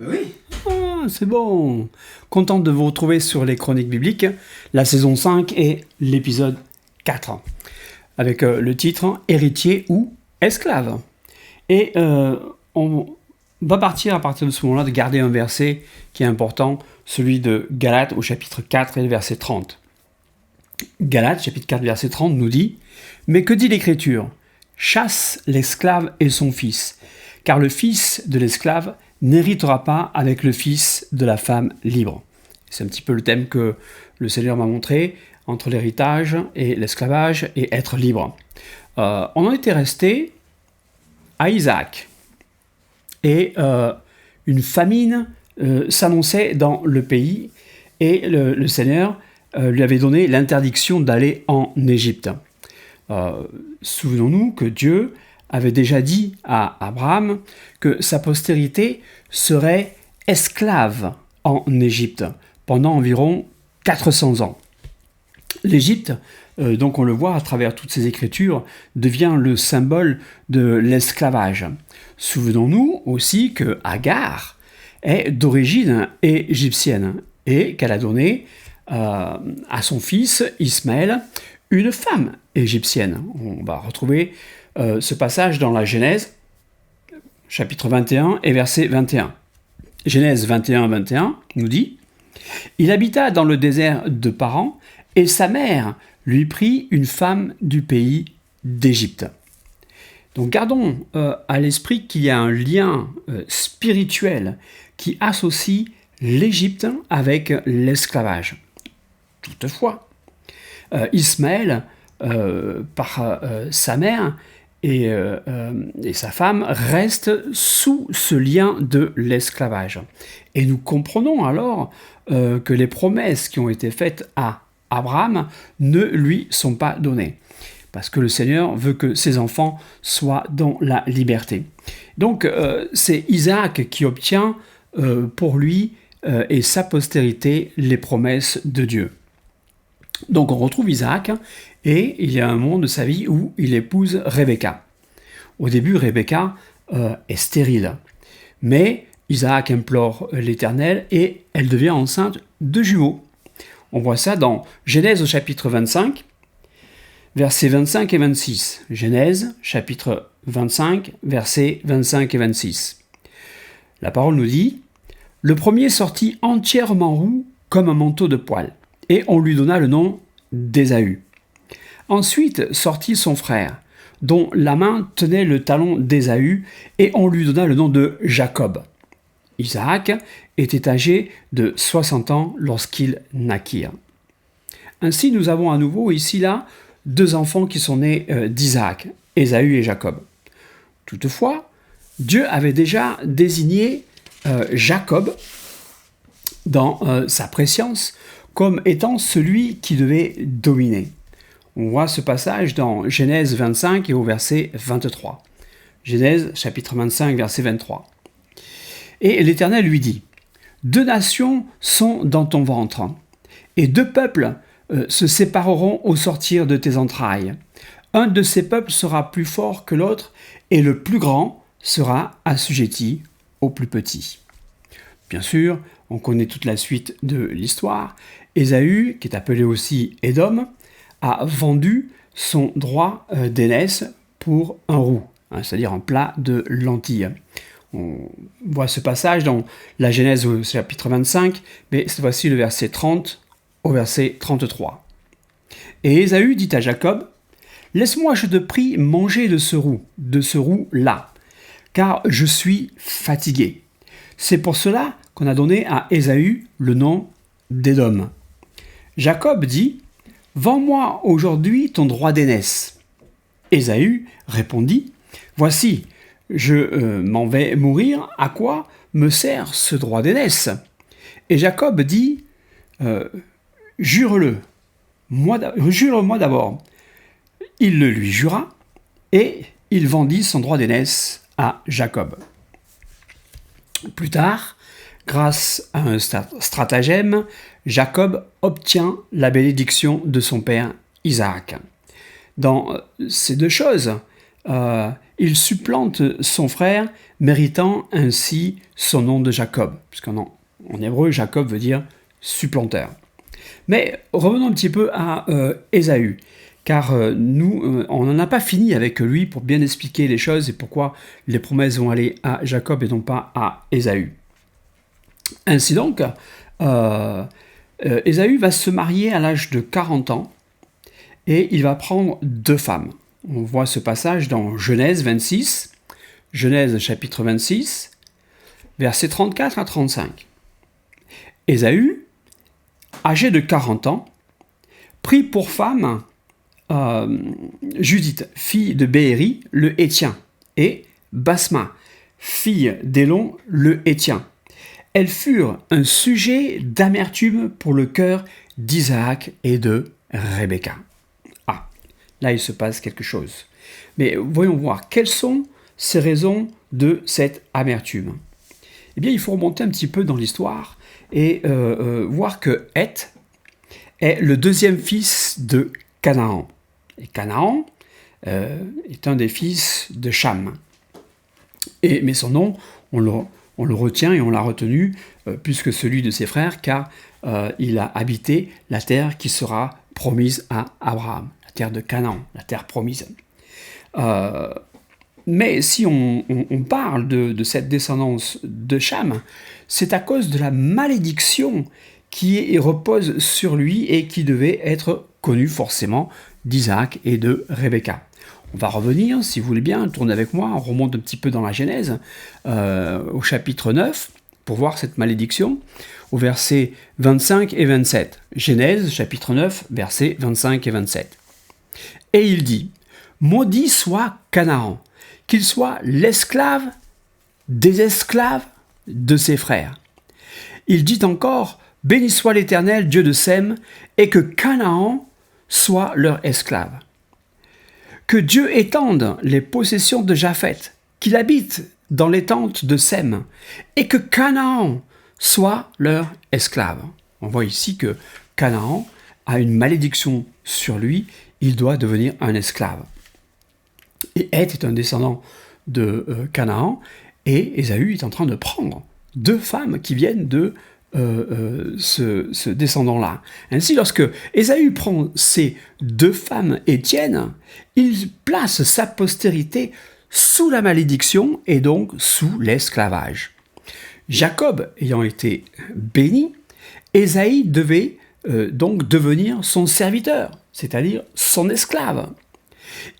Oui. Ah, c'est bon. Content de vous retrouver sur les Chroniques bibliques, la saison 5 et l'épisode 4, avec le titre « Héritier ou esclave ». Et on va partir à partir de ce moment-là de garder un verset qui est important, celui de Galates au chapitre 4 et le verset 30. Galates, chapitre 4, verset 30, nous dit « Mais que dit l'Écriture ? Chasse l'esclave et son fils, car le fils de l'esclave n'héritera pas avec le fils de la femme libre. » C'est un petit peu le thème que le Seigneur m'a montré, entre l'héritage et l'esclavage et être libre. On en était resté à Isaac. Et une famine s'annonçait dans le pays, et le Seigneur lui avait donné l'interdiction d'aller en Égypte. Souvenons-nous que Dieu avait déjà dit à Abraham que sa postérité serait esclave en Égypte pendant environ 400 ans. L'Égypte, donc on le voit à travers toutes ces écritures, devient le symbole de l'esclavage. Souvenons-nous aussi que Agar est d'origine égyptienne et qu'elle a donné à son fils Ismaël une femme égyptienne. On va retrouver ce passage dans la Genèse, chapitre 21 et verset 21. Genèse 21 nous dit « Il habita dans le désert de Paran, et sa mère lui prit une femme du pays d'Égypte. » Donc gardons à l'esprit qu'il y a un lien spirituel qui associe l'Égypte avec l'esclavage. Toutefois, Ismaël, par sa mère et sa femme, restent sous ce lien de l'esclavage. Et nous comprenons alors que les promesses qui ont été faites à Abraham ne lui sont pas données, parce que le Seigneur veut que ses enfants soient dans la liberté. Donc c'est Isaac qui obtient pour lui et sa postérité les promesses de Dieu. Donc on retrouve Isaac, et il y a un moment de sa vie où il épouse Rebecca. Au début, Rebecca est stérile, mais Isaac implore l'Éternel et elle devient enceinte de jumeaux. On voit ça dans Genèse au chapitre 25, versets 25 et 26. Genèse, chapitre 25, versets 25 et 26. La parole nous dit « Le premier sortit entièrement roux comme un manteau de poil, et on lui donna le nom d'Ésaü. Ensuite sortit son frère, dont la main tenait le talon d'Ésaü, et on lui donna le nom de Jacob. Isaac était âgé de 60 ans lorsqu'ils naquirent. » Ainsi, nous avons à nouveau ici là deux enfants qui sont nés d'Isaac, Ésaü et Jacob. Toutefois, Dieu avait déjà désigné Jacob dans sa préscience comme étant celui qui devait dominer. On voit ce passage dans Genèse 25 et au verset 23. Genèse chapitre 25, verset 23. Et l'Éternel lui dit « 2 nations sont dans ton ventre, et 2 peuples se sépareront au sortir de tes entrailles. Un de ces peuples sera plus fort que l'autre, et le plus grand sera assujetti au plus petit. » Bien sûr, on connaît toute la suite de l'histoire. Ésaü, qui est appelé aussi Édom, a vendu son droit d'aînesse pour un roux, c'est-à-dire un plat de lentilles. On voit ce passage dans la Genèse au chapitre 25, mais cette fois-ci le verset 30 au verset 33. Et Ésaü dit à Jacob, « Laisse-moi, je te prie, manger de ce roux-là, car je suis fatigué. » C'est pour cela qu'on a donné à Ésaü le nom d'Édom. Jacob dit, « Vends-moi aujourd'hui ton droit d'aînesse. » Ésaü répondit, « Voici, je m'en vais mourir, à quoi me sert ce droit d'aînesse ?» Et Jacob dit, « Jure-moi d'abord. » Il le lui jura, et il vendit son droit d'aînesse à Jacob. Plus tard, grâce à un stratagème, Jacob obtient la bénédiction de son père Isaac. Dans ces deux choses, il supplante son frère, méritant ainsi son nom de Jacob, puisqu'en hébreu, Jacob veut dire supplanteur. Mais revenons un petit peu à Ésaü, car nous, on n'en a pas fini avec lui pour bien expliquer les choses et pourquoi les promesses vont aller à Jacob et non pas à Ésaü. Ainsi donc, Ésaü va se marier à l'âge de 40 ans et il va prendre 2 femmes. On voit ce passage dans Genèse 26, Genèse chapitre 26, versets 34 à 35. Ésaü, âgé de 40 ans, prit pour femme Judith, fille de Béhéri, le Héthien, et Basma, fille d'Élon, le Héthien. Elles furent un sujet d'amertume pour le cœur d'Isaac et de Rebecca. Ah, là il se passe quelque chose. Mais voyons voir, quelles sont ces raisons de cette amertume? Eh bien, il faut remonter un petit peu dans l'histoire et voir que Heth est le 2e fils de Canaan. Et Canaan est un des fils de Cham. Mais son nom, on le retient et on l'a retenu plus que celui de ses frères, car il a habité la terre qui sera promise à Abraham, la terre de Canaan, la terre promise. Mais si on parle de cette descendance de Cham, c'est à cause de la malédiction qui repose sur lui et qui devait être connue forcément d'Isaac et de Rebecca. On va revenir, si vous voulez bien, tournez avec moi, on remonte un petit peu dans la Genèse, au chapitre 9, pour voir cette malédiction, au verset 25 et 27. Genèse, chapitre 9, versets 25 et 27. Et il dit, « Maudit soit Canaan, qu'il soit l'esclave des esclaves de ses frères. » Il dit encore, « Béni soit l'Éternel, Dieu de Sem, et que Canaan soit leur esclave. » Que Dieu étende les possessions de Japheth, qu'il habite dans les tentes de Sem, et que Canaan soit leur esclave. On voit ici que Canaan a une malédiction sur lui, il doit devenir un esclave. Et Heth est un descendant de Canaan, et Ésaü est en train de prendre 2 femmes qui viennent de ce descendant-là. Ainsi, lorsque Ésaü prend ces 2 femmes Étienne, il place sa postérité sous la malédiction et donc sous l'esclavage. Jacob ayant été béni, Ésaü devait donc devenir son serviteur, c'est-à-dire son esclave.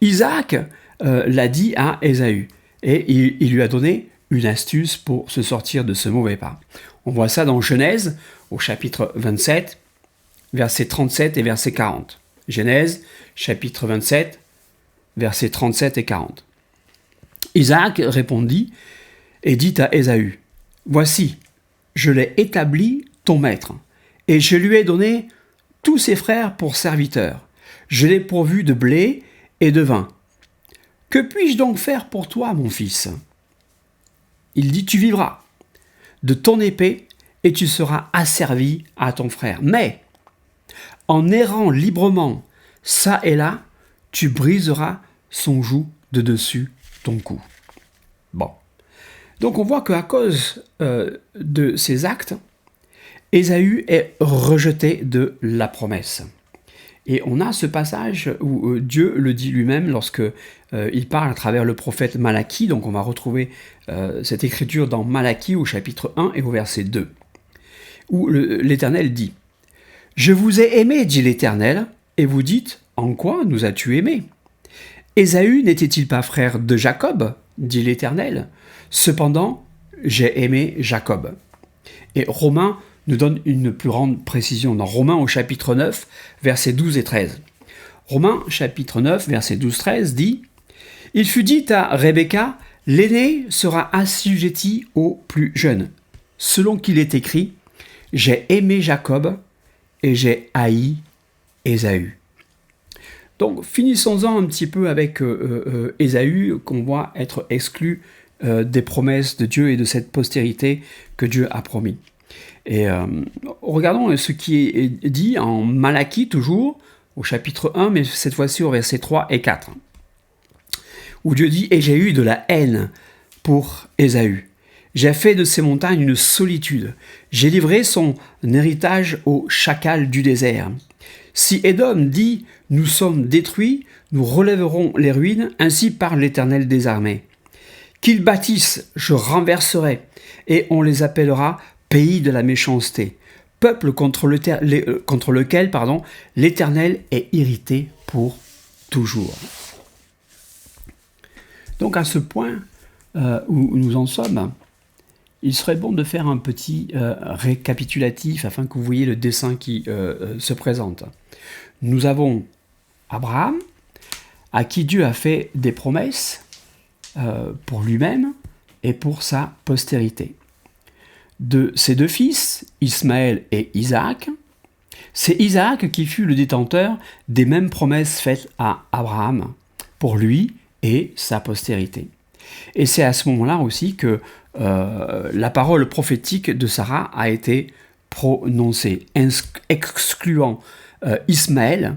Isaac l'a dit à Ésaü et il lui a donné une astuce pour se sortir de ce mauvais pas. On voit ça dans Genèse, au chapitre 27, versets 37 et verset 40. Genèse, chapitre 27, versets 37 et 40. Isaac répondit et dit à Ésaü, « Voici, je l'ai établi ton maître, et je lui ai donné tous ses frères pour serviteurs. Je l'ai pourvu de blé et de vin. Que puis-je donc faire pour toi, mon fils ?» Il dit, « Tu vivras de ton épée et tu seras asservi à ton frère. Mais en errant librement ça et là, tu briseras son joug de dessus ton cou. » Bon. Donc on voit qu'à cause de ces actes, Ésaü est rejeté de la promesse. Et on a ce passage où Dieu le dit lui-même lorsque il parle à travers le prophète Malachie. Donc on va retrouver cette écriture dans Malachie au chapitre 1 et au verset 2, où l'Éternel dit « Je vous ai aimé, dit l'Éternel, et vous dites, en quoi nous as-tu aimés ? Ésaü n'était-il pas frère de Jacob, dit l'Éternel. Cependant, j'ai aimé Jacob. » Et Romains nous donne une plus grande précision dans Romains au chapitre 9, versets 12 et 13. Romains chapitre 9, verset 12-13 dit « Il fut dit à Rebecca, l'aîné sera assujetti au plus jeune, selon qu'il est écrit, j'ai aimé Jacob et j'ai haï Ésaü. » Donc finissons-en un petit peu avec Ésaü, qu'on voit être exclu des promesses de Dieu et de cette postérité que Dieu a promis. Et regardons ce qui est dit en Malachie toujours, au chapitre 1, mais cette fois-ci au verset 3 et 4, où Dieu dit « Et j'ai eu de la haine pour Ésaü. J'ai fait de ces montagnes une solitude. J'ai livré son héritage aux chacals du désert. Si Édom dit « Nous sommes détruits, nous relèverons les ruines, ainsi parle l'Éternel des armées. Qu'ils bâtissent, je renverserai, et on les appellera pays de la méchanceté, peuple contre lequel l'Éternel est irrité pour toujours. » Donc à ce point où nous en sommes, il serait bon de faire un petit récapitulatif afin que vous voyez le dessin qui se présente. Nous avons Abraham, à qui Dieu a fait des promesses pour lui-même et pour sa postérité. De ses deux fils, Ismaël et Isaac, c'est Isaac qui fut le détenteur des mêmes promesses faites à Abraham, pour lui et sa postérité. Et c'est à ce moment-là aussi que la parole prophétique de Sarah a été prononcée, excluant Ismaël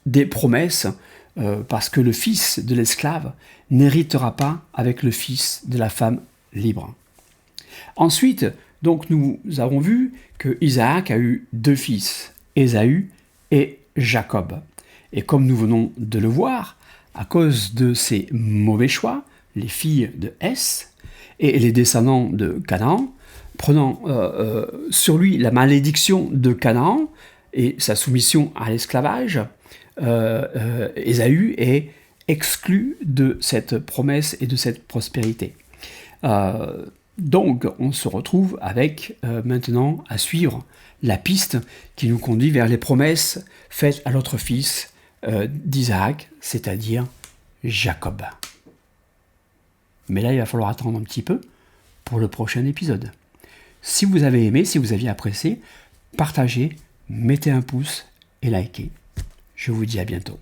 des promesses, parce que le fils de l'esclave n'héritera pas avec le fils de la femme libre. Ensuite, donc, nous avons vu que Isaac a eu deux fils, Ésaü et Jacob. Et comme nous venons de le voir, à cause de ses mauvais choix, les filles de Hès et les descendants de Canaan, prenant sur lui la malédiction de Canaan et sa soumission à l'esclavage, Ésaü est exclu de cette promesse et de cette prospérité. Donc on se retrouve avec maintenant à suivre la piste qui nous conduit vers les promesses faites à l'autre fils d'Isaac, c'est-à-dire Jacob. Mais là, il va falloir attendre un petit peu pour le prochain épisode. Si vous avez aimé, si vous aviez apprécié, partagez, mettez un pouce et likez. Je vous dis à bientôt.